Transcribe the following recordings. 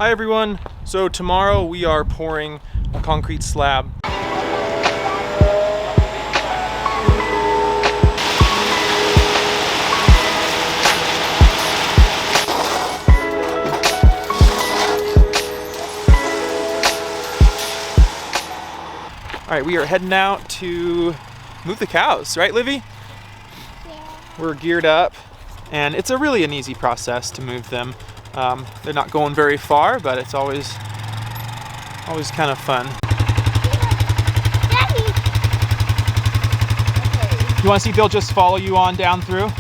Hi everyone. So tomorrow we are pouring a concrete slab. All right, we are heading out to move the cows, right, Livy? Yeah. We're geared up, and it's really an easy process to move them. They're not going very far, but it's always kind of fun. Daddy. You want to see if they'll just follow you on down through? Sure.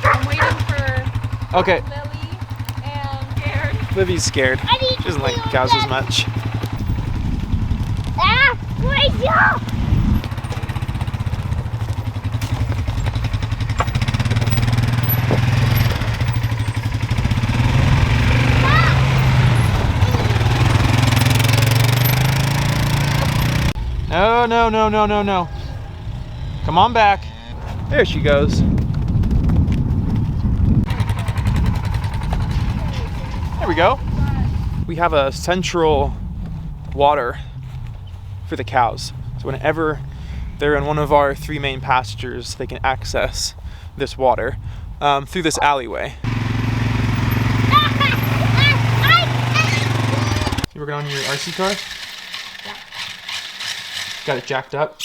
I'm waiting for Okay. Lily and Garen. Livy's scared. She doesn't like cows as much. Ah, where's you? No. Come on back. There she goes. There we go. We have a central water for the cows. So whenever they're in one of our 3 main pastures, they can access this water through this alleyway. You working on your RC car? Yeah. Got it jacked up?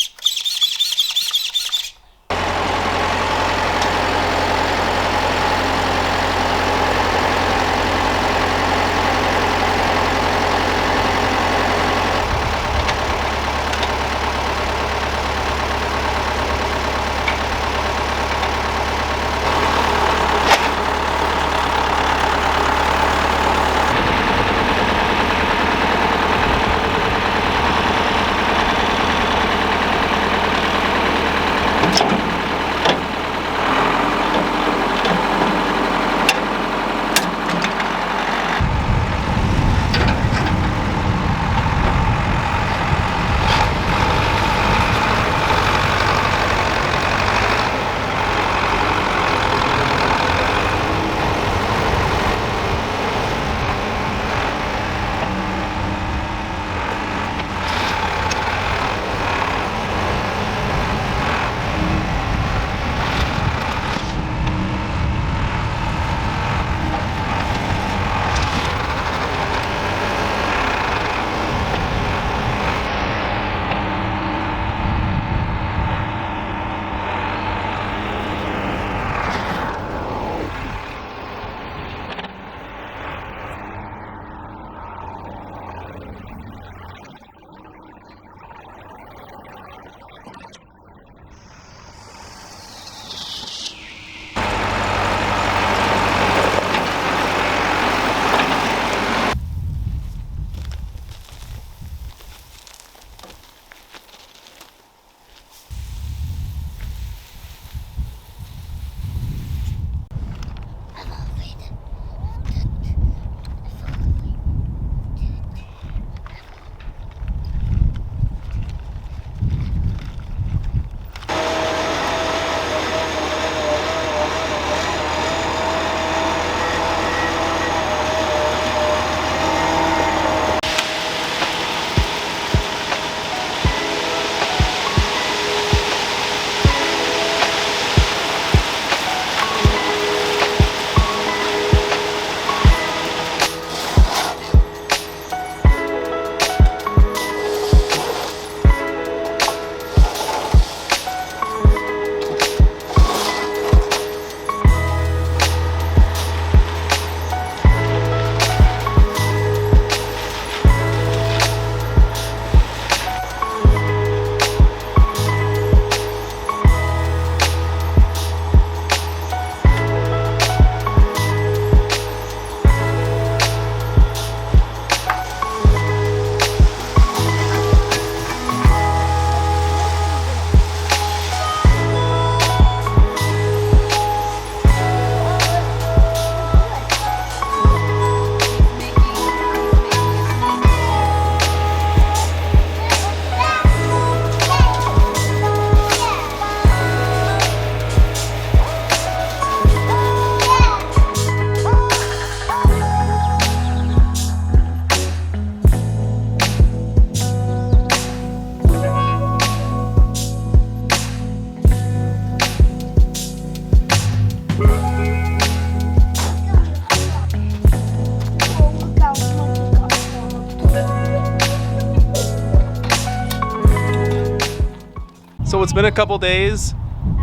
So it's been a couple days.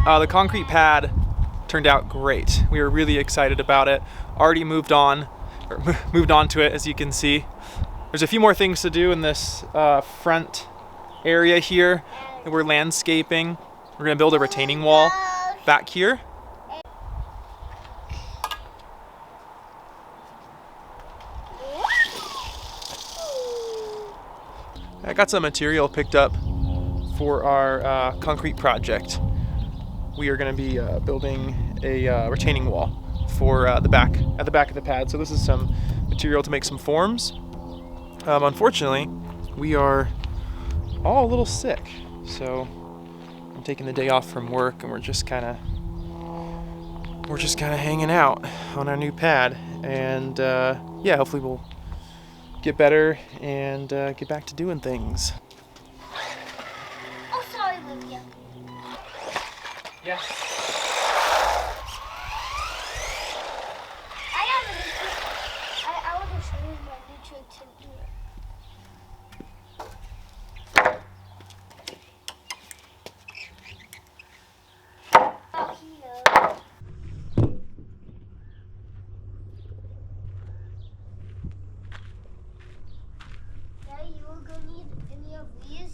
The concrete pad turned out great. We were really excited about it. Already moved on to it, as you can see. There's a few more things to do in this front area here. We're landscaping. We're gonna build a retaining wall back here. I got some material picked up for our concrete project. We are going to be building a retaining wall for at the back of the pad. So this is some material to make some forms. Unfortunately, we are all a little sick, so I'm taking the day off from work, and we're just kind of hanging out on our new pad. And yeah, hopefully we'll get better and get back to doing things. Oh, sorry, Olivia. Yeah. I want to show you my new trick to do it. Oh, here. Daddy, you will go need any of these?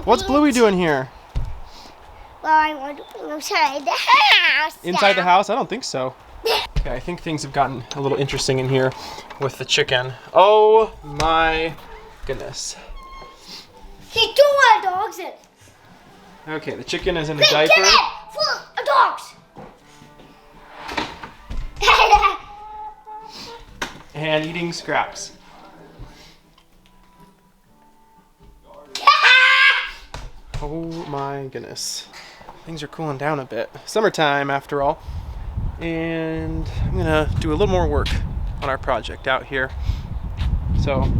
What's Bluey doing here? Well, I want to go inside the house. Inside the house? I don't think so. Okay, I think things have gotten a little interesting in here with the chicken. Oh my goodness. He threw our dogs in. Okay, the chicken is in a Big diaper. kitten full of dogs. And eating scraps. Oh my goodness. Things are cooling down a bit. Summertime after all. And I'm gonna do a little more work on our project out here. So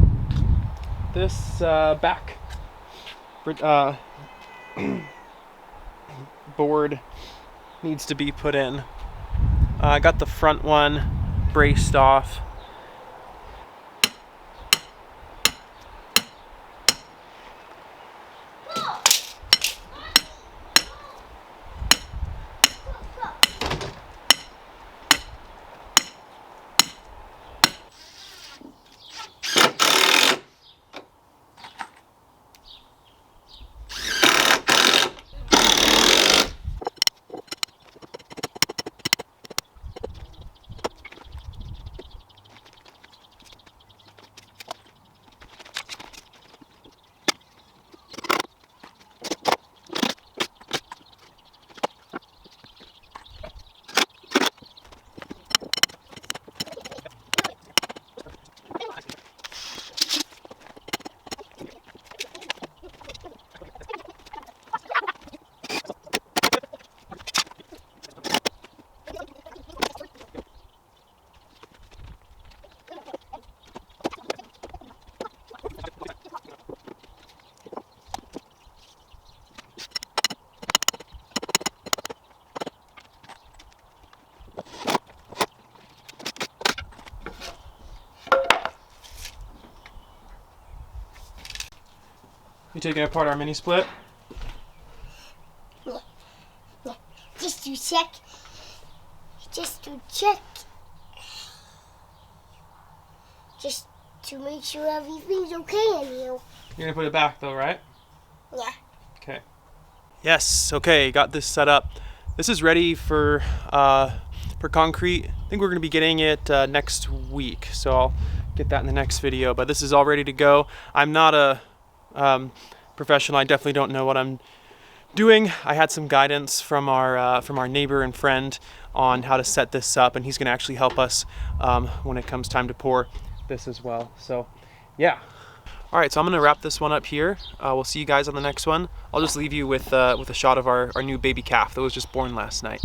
this back board needs to be put in. I got the front one braced off. You taking apart our mini split? Yeah. Just to check. Just to check. Just to make sure everything's okay in here. You're gonna put it back though, right? Yeah. Okay. Yes, okay, got this set up. This is ready for concrete. I think we're gonna be getting it next week, so I'll get that in the next video, but this is all ready to go. I'm not a professional. I definitely don't know what I'm doing. I had some guidance from our neighbor and friend on how to set this up, and he's gonna actually help us when it comes time to pour this as well. So yeah. All right, so I'm gonna wrap this one up here. We'll see you guys on the next one. I'll just leave you with a shot of our new baby calf that was just born last night.